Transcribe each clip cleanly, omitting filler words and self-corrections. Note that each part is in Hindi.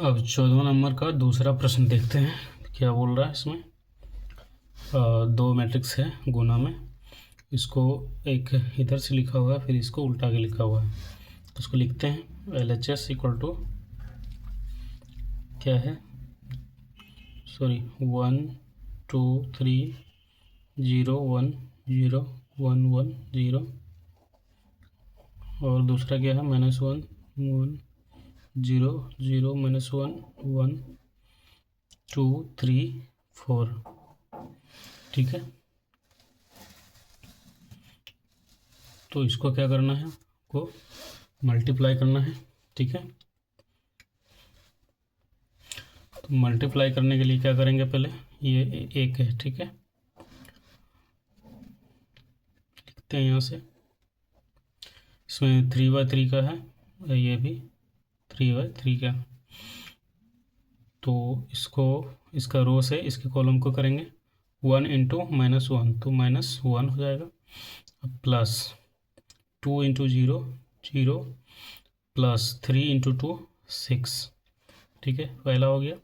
अब 14 नंबर का दूसरा प्रश्न देखते हैं क्या बोल रहा है इसमें। दो मैट्रिक्स है गुना में, इसको एक इधर से लिखा हुआ है, फिर इसको उल्टा के लिखा हुआ है। तो उसको लिखते हैं LHS इक्वल टू क्या है, सॉरी 1 2 3 0 1 0 1 1 0, और दूसरा क्या है -1 1 0 0 -1 1 2 3 4। ठीक है, तो इसको क्या करना है, को मल्टीप्लाई करना है। ठीक है, तो मल्टीप्लाई करने के लिए क्या करेंगे, पहले ये एक है, ठीक है, लिखते हैं यहाँ से। इसमें 3/3 का है, ये भी 3/3 का। तो इसको, इसका रो से इसके कॉलम को करेंगे 1 इंटू -1, तो -1 हो जाएगा, प्लस 2 इंटू 0 0, प्लस 3 इंटू 2 6। ठीक है, पहला हो गया।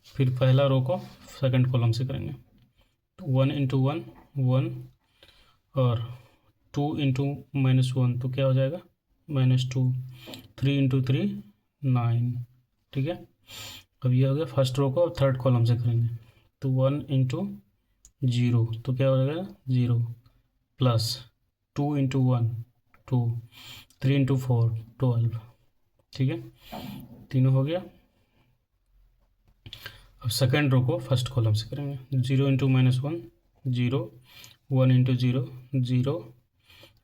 फिर पहला रो को सेकंड कॉलम से करेंगे, तो 1 इंटू 1 1, और 2 इंटू -1 तो क्या हो जाएगा -2, 3 इंटू 3 9। ठीक है, अब ये हो गया फर्स्ट रो को। अब थर्ड कॉलम से करेंगे, तो 1 इंटू 0 तो क्या हो जाएगा 0, प्लस 2 इंटू 1 2, 3 इंटू 4 12। ठीक है, तीनों हो गया। अब सेकेंड रो को फर्स्ट कॉलम से करेंगे, 0 इंटू -1 0, 1 इंटू 0 0,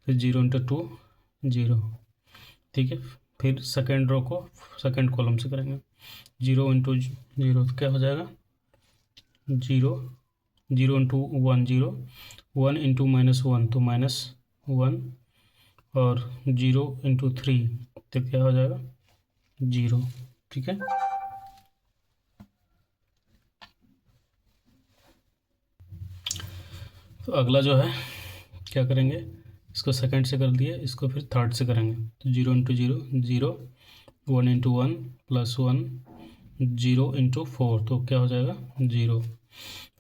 फिर 0 इंटू 2 0। ठीक है, फिर सेकेंड रो को सेकेंड कॉलम से करेंगे, 0 इंटू 0 तो क्या हो जाएगा 0, 0 इंटू 1 0, 1 इंटू -1 तो -1, और 0 इंटू 3 तो क्या हो जाएगा 0। ठीक है, तो अगला जो है क्या करेंगे, इसको सेकंड से कर दिए, इसको फिर थर्ड से करेंगे, तो 0 इंटू 0 0, 1 इंटू 1 +1, 0 इंटू 4 तो क्या हो जाएगा 0।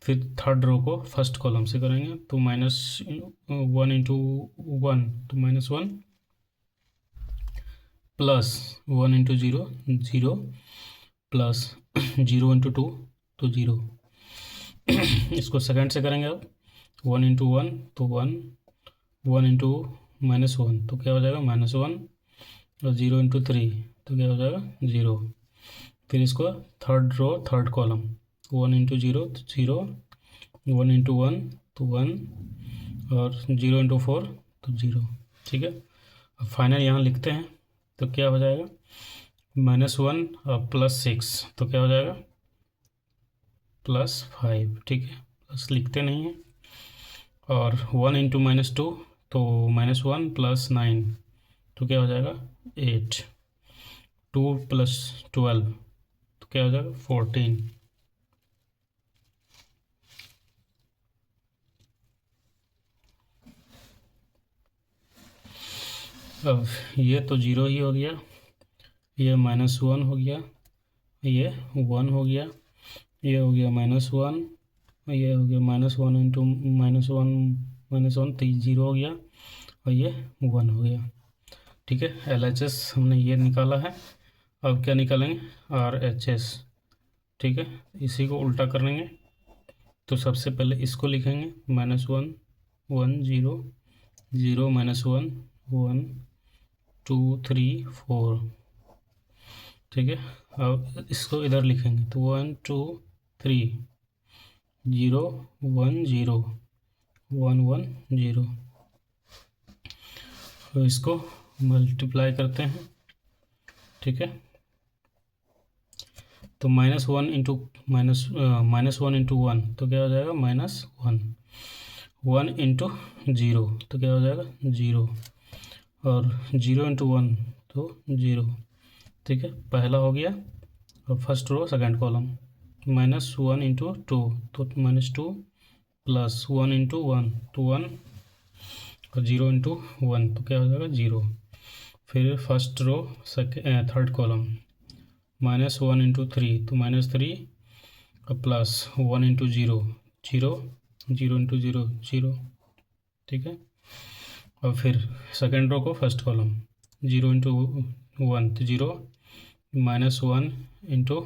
फिर थर्ड रो को फर्स्ट कॉलम से करेंगे, तो -1 इंटू 1 तो -1, प्लस 1 इंटू 0 0, प्लस 0 इंटू 2 तो 0। इसको सेकंड से करेंगे, अब 1 इंटू 1 तो 1, 1 इंटू -1 तो क्या हो जाएगा -1, और 0 इंटू 3 तो क्या हो जाएगा 0। फिर इसको third row third column, 1 into 0 तो 0, 1 इंटू 1 तो 1, और 0 इंटू 4 तो 0। ठीक है, अब फाइनल यहाँ लिखते हैं, तो क्या हो जाएगा -1 और +6 तो क्या हो जाएगा +5। ठीक है, प्लस लिखते नहीं हैं। और 1 इंटू -2 तो -1 + 9 तो क्या हो जाएगा 8, 2 + 12 तो क्या हो जाएगा 14। अब ये तो 0 ही हो गया, ये -1 हो गया, ये 1 हो गया, ये हो गया -1, ये हो गया -1 इंटू -1 तो 0 हो गया, और ये 1 हो गया। ठीक है, LHS हमने ये निकाला है। अब क्या निकालेंगे RHS। ठीक है, इसी को उल्टा करेंगे, तो सबसे पहले इसको लिखेंगे -1 1 0 0 -1 1 2 3 4। ठीक है, अब इसको इधर लिखेंगे, तो 1 2 3 0 1 0 1 1 0। तो इसको मल्टीप्लाई करते हैं। ठीक है, तो -1 इंटू -1 इंटू 1 तो क्या हो जाएगा -1, 1 इंटू 0 तो क्या हो जाएगा 0, और 0 इंटू 1 तो 0। ठीक है, पहला हो गया। और first row second column, -1 into 2 तो -2, प्लस 1 इंटू 1 तो 1, और 0 इंटू 1 तो क्या हो जाएगा 0। फिर फर्स्ट रो थर्ड कॉलम, -1 × 3 तो -3 प्लस 1 × 0 0 0 × 0 0, ठीक है। और फिर सेकेंड रो को फर्स्ट कॉलम 0 × 1 तो 0, -1 ×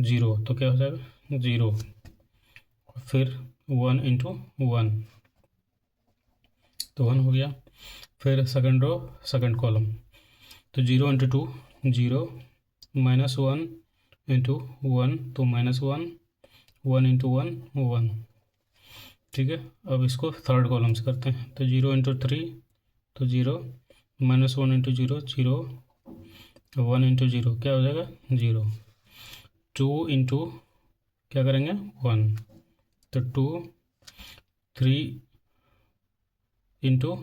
0 तो क्या हो जाएगा 0, फिर 1 × 1 तो 1 हो गया। फिर सेकेंड रो सेकेंड कॉलम तो 0 × 2 0, -1 × 1 तो -1, 1 × 1 1, ठीक है। अब इसको थर्ड कॉलम से करते हैं तो 0 × 3 तो 0, -1 × 0 0, 1 × 0 क्या हो जाएगा 0, 2 × क्या करेंगे 1 तो 2, 3 ×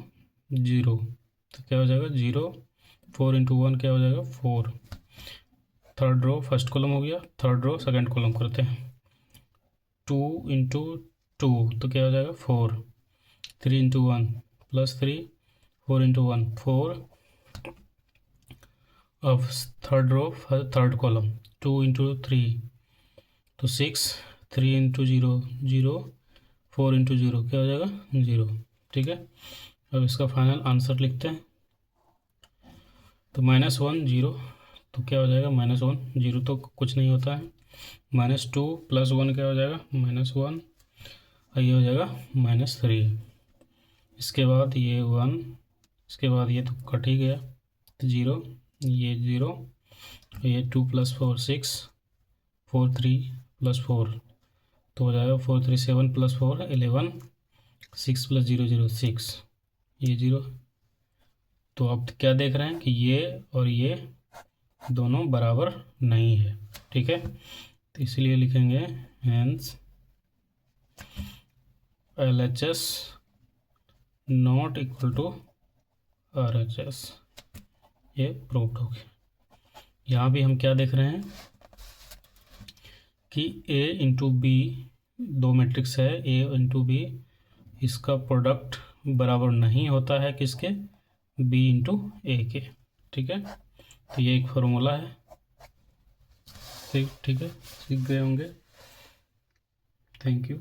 0 तो क्या हो जाएगा 0, 4 × 1 क्या हो जाएगा 4। थर्ड रो फर्स्ट कॉलम हो गया, थर्ड रो सेकंड कॉलम करते हैं 2 × 2 तो क्या हो जाएगा 4, 3 × 1 +3, 4 × 1 4। अब थर्ड रो थर्ड कॉलम 2 × 3 तो 6, 3 × 0 0, 4 × 0 क्या हो जाएगा 0, ठीक है। अब इसका फाइनल आंसर लिखते हैं तो -1 0 तो क्या हो जाएगा -1 0 तो कुछ नहीं होता है, -2 + 1 क्या हो जाएगा -1 और ये हो जाएगा -3। इसके बाद ये 1, इसके बाद ये तो कट ही गया तो 0, ये 0, ये 2 + 4 6, 4 3 + 4 तो हो जाएगा 4 3 7 + 4 11, 6 + 0 0 6, ये 0। तो अब क्या देख रहे हैं कि ये और ये दोनों बराबर नहीं है, ठीक है। तो इसलिए लिखेंगे hence LHS not equal to RHS, ये प्रूव्ड हो गया। यहाँ भी हम क्या देख रहे हैं कि A × B दो मैट्रिक्स है, A × B, इसका प्रोडक्ट बराबर नहीं होता है किसके B × A के, ठीक है। तो ये एक फॉर्मूला है, ठीक है, सीख गए होंगे। Thank you.